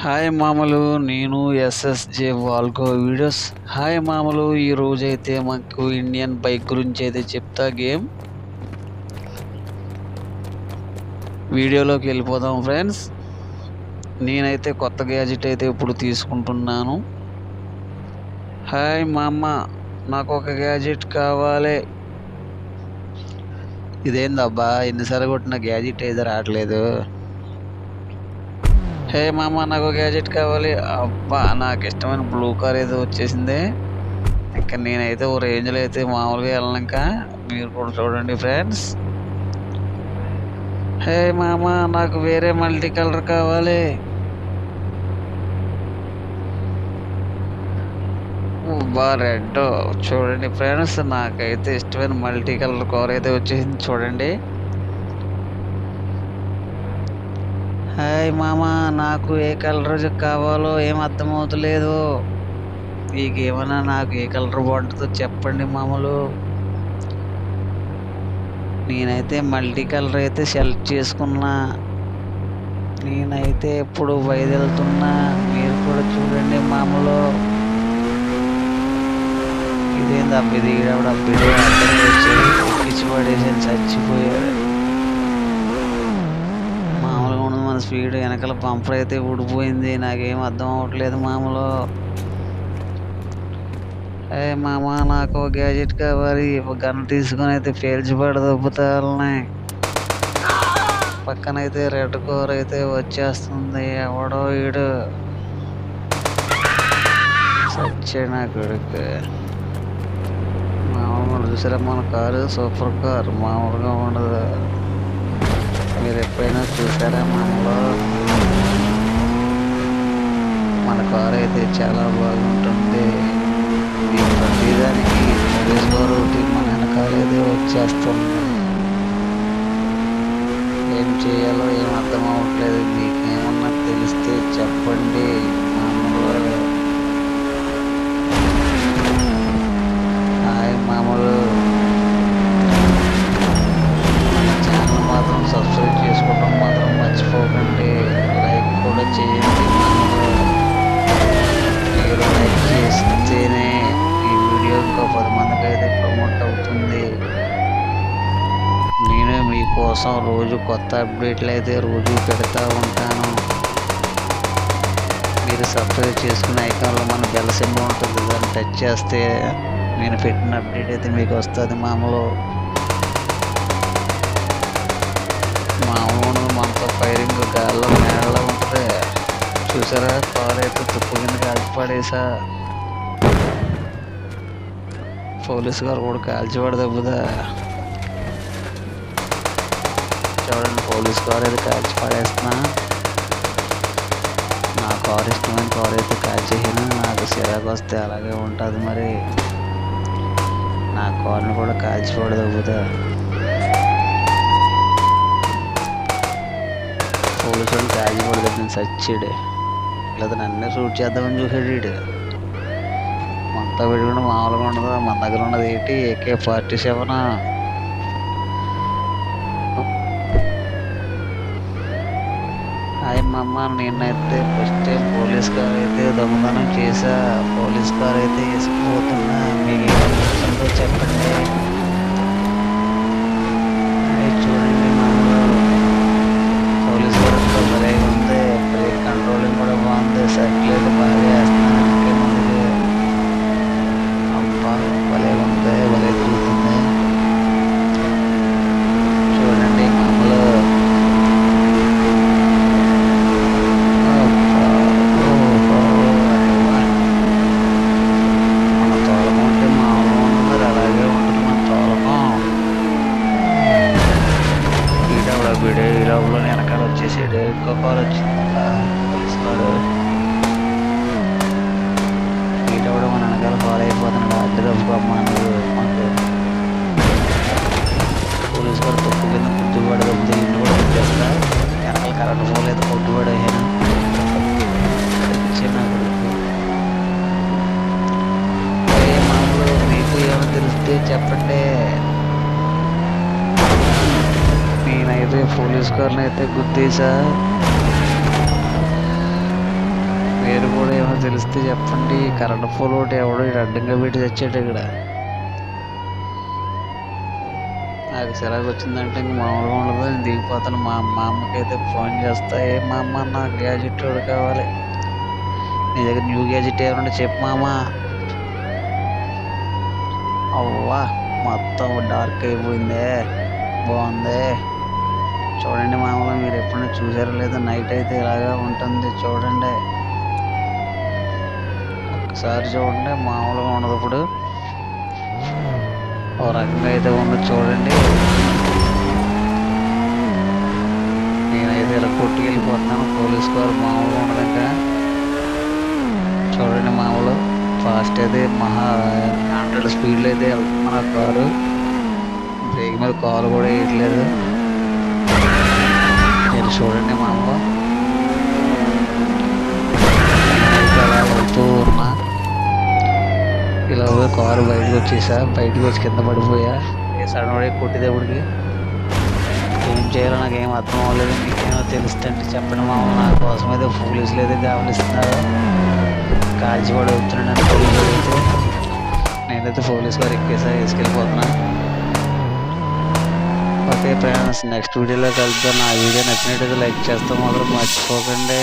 Hi మామలు, నేను SSJ వాల్కో videos. Hi మామలు, ఈరోజైతే మాకు ఇండియన్ బైక్ గురించి అయితే చెప్తా. వీడియోలోకి వెళ్ళిపోదాం ఫ్రెండ్స్. నేనైతే కొత్త గ్యాజెట్ అయితే ఇప్పుడు తీసుకుంటున్నాను. హాయ్ మామ, నాకు ఒక గ్యాజెట్ కావాలి. ఇదేందబ్బా, ఎన్నిసార్లు కొట్టిన గ్యాజెట్ అయితే రావట్లేదు. హే మామ, నాకు గ్యాజెట్ కావాలి. అబ్బా, నాకు ఇష్టమైన బ్లూ కార్ ఏదో వచ్చేసింది. ఇంకా నేనైతే ఓ రేంజ్లో అయితే మామూలుగా వెళ్ళాక మీరు కూడా చూడండి ఫ్రెండ్స్. హే మామ, నాకు వేరే మల్టీ కలర్ కావాలి. బా రెడ్. చూడండి ఫ్రెండ్స్, నాకైతే ఇష్టమైన మల్టీ కలర్ కార్ అయితే వచ్చేసింది చూడండి. హాయ్ మామ, నాకు ఏ కలర్ కావాలో ఏం అర్థమవుతలేదు. మీకేమన్నా నాకు ఏ కలర్ బాగుంటుందో చెప్పండి మామూలు. నేనైతే మల్టీ కలర్ అయితే సెలెక్ట్ చేసుకున్నా. నేనైతే ఎప్పుడు బయలుతున్నా, మీరు కూడా చూడండి మామూలు. ఇదేంది అబ్బిది, ఈడప్పుడు అబ్బిది అర్థం వచ్చి పిచ్చి పడేసి చచ్చిపోయాడు. మామూలుగా ఉండదు మన స్పీడ్. వెనకాల పంపర్ అయితే ఊడిపోయింది. నాకేం అర్థం అవ్వట్లేదు మామూలు. ఏ మామ, నాకు గ్యాజెట్ కావాలి. ఒక గన్ తీసుకొని అయితే పేల్చి పడదొబ్బుతాలని. పక్కనైతే రెడ్ కార్ అయితే వచ్చేస్తుంది. ఎవడో వీడు సచ్చే నా కొడుకు. మామూలు చూసారా, మన కారు సూపర్ కార్, మామూలుగా ఉండదు. మీరు ఎప్పుడైనా చూసారా మామూలు? మన కారు అయితే చాలా బాగుంటుంది. ప్రతిదానికి ఒకటి మన వెనకాల అయితే వచ్చేస్తుంది. ఏం చేయాలో ఏం అర్థం అవ్వట్లేదు. మీకేమన్నా తెలిస్తే చెప్పండి మామూలు. హాయ్ మామూలు, మన ఛానల్ మాత్రం సబ్స్క్రైబ్ చేసుకోవడం మాత్రం మర్చిపోకండి. లైక్ కూడా చేయండి మామూలు. మీరు లైక్ చేస్తేనే ఈ వీడియో ఇంకో 10 మందికి అయితే ప్రమోట్ అవుతుంది. నేను మీకోసం రోజు కొత్త అప్డేట్లు అయితే రోజు పెడతా ఉంటాను. మీరు సబ్స్క్రైబ్ చేసుకునే ఐకాన్లో మన బెల్ సింబల్ ఉంటుంది, దాన్ని టచ్ చేస్తే నేను పెట్టిన అప్డేట్ అయితే మీకు వస్తుంది మామూలు. మామూలు మనతో ఫైరింగ్ గాల్లో మేడలో ఉంటుంది చూసారా. కారు అయితే తుప్పు కింద కాల్చిపడేసా. పోలీసు గారు కూడా కాల్చిపడదబ్బుదా. చూడండి, పోలీస్ కార్ అయితే కాల్చి పడేస్తున్నా. నా కారు ఇష్టమైన కారు అయితే కాల్చేసిన నాకు సిరాకు వస్తే అలాగే ఉంటుంది మరి. నా కార్ని కూడా కాల్చి పడదబ్బుదా. పోలీసు వాళ్ళు కాల్చి పడదబ్బు సచ్చాడు. లేదా నన్నే షూట్ చేద్దామని చూసాడు వీడు. మనతో పెట్టుకుంటే మామూలుగా ఉండదు. మన దగ్గర ఉన్నది ఏంటి, AK-47. హాయ్ మమ్మ, నేనైతే ఫస్ట్ టైం పోలీస్ కార్ అయితే దొంగతనం చేసా. పోలీస్ కార్ అయితే వేసుకుపోతున్నా. మీకు ఏమో చెప్పండి. చూడండి మామూలు, పోలీస్ కార్ అంతా భలే ఉంది. బ్రేక్ కంట్రోలింగ్ కూడా బాగుంది. సైకిల్ అయితే బాగా వేస్తున్నాను ఇంకే ముందుకు. అబ్బా, భలే ఉంది, భలే తిరుగుతుంది. చూడండి మామూలు. వీడియో ఈ లోపల వెనకాల వచ్చేసాడు. ఇంకో కార్ వచ్చింది, పోలీస్ కారు. ఈట కూడా మన వెనకాల ఫాలో అయిపోతున్నాడు. అడ్డు తప్పుకోమ్మన్నాడు. మాకు పోలీస్ కారు తప్పు కింద గుర్తుపడి తప్పితే ఇల్లు కూడా వచ్చేస్తా. వెనకాల కరెంట్ పోలేదు, కొట్టుబడి అయ్యాను. చిన్న మామూలు. మీకు ఏమైనా తెలిస్తే చెప్పండి. నేనైతే పోలీస్ కార్ని అయితే గుద్దేసా. తెలిస్తే చెప్పండి. కరెంట్ పోల్ ఒకటి ఎవడో ఈడు అడ్డంగా పెట్టి తెచ్చాడు ఇక్కడ. నాకు చిరాకు వచ్చిందంటే ఇంక మామూలుగా ఉండదు. నేను దిగిపోతాను. మా అమ్మకి అయితే ఫోన్ చేస్తా, ఏ మా అమ్మ నాకు గ్యాజెట్ వాడు కావాలి, నీ దగ్గర న్యూ గ్యాజెట్ ఏమంటే చెప్పు మామ. అవ్వా మొత్తం డార్క్ అయిపోయిందే, బాగుంది. చూడండి మామూలుగా మీరు ఎప్పుడైనా చూసారో లేదో, నైట్ అయితే ఇలాగా ఉంటుంది చూడండి. ఒక్కసారి చూడండి, మామూలుగా ఉండదు. ఇప్పుడు ఓ రకంగా అయితే ఉంది చూడండి. నేనైతే ఇలా కొట్టుకెళ్ళిపోతున్నాను. పోలీస్ కారు మామూలుగా ఉండదు. ఇంకా చూడండి మామూలు ఫాస్ట్ అయితే 100 స్పీడ్లో అయితే వెళ్తుంది నా కారు. బ్రేక్ మీద కాలు కూడా వేయట్లేదు. మీరు చూడండి మామూలు నేనైతే అలా వెళ్తూ ఉన్నా. ఇలా కారు బయటకు వచ్చేసా, బయటకు వచ్చి కింద పడిపోయా. సడన్ పడి కొట్టేటప్పటికి ఏం చేయాలో నాకు ఏం అర్థం అవ్వలేదు. మీకేమో తెలుస్తుంటే చెప్పండి మామూలు. నా కోసం అయితే పోలీసులు అయితే గమనిస్తున్నారు, కాల్చి కూడా వెళ్తున్నాడు పోలీసులు అయితే. నేనైతే పోలీసు గారు ఎక్కేసా, వేసుకెళ్ళిపోతున్నా. ఓకే ఫ్రెండ్స్, నెక్స్ట్ వీడియోలో కలుద్దాం. నా వీడియో నచ్చినట్టయితే లైక్ చేస్తాం మాత్రం మర్చిపోకండి.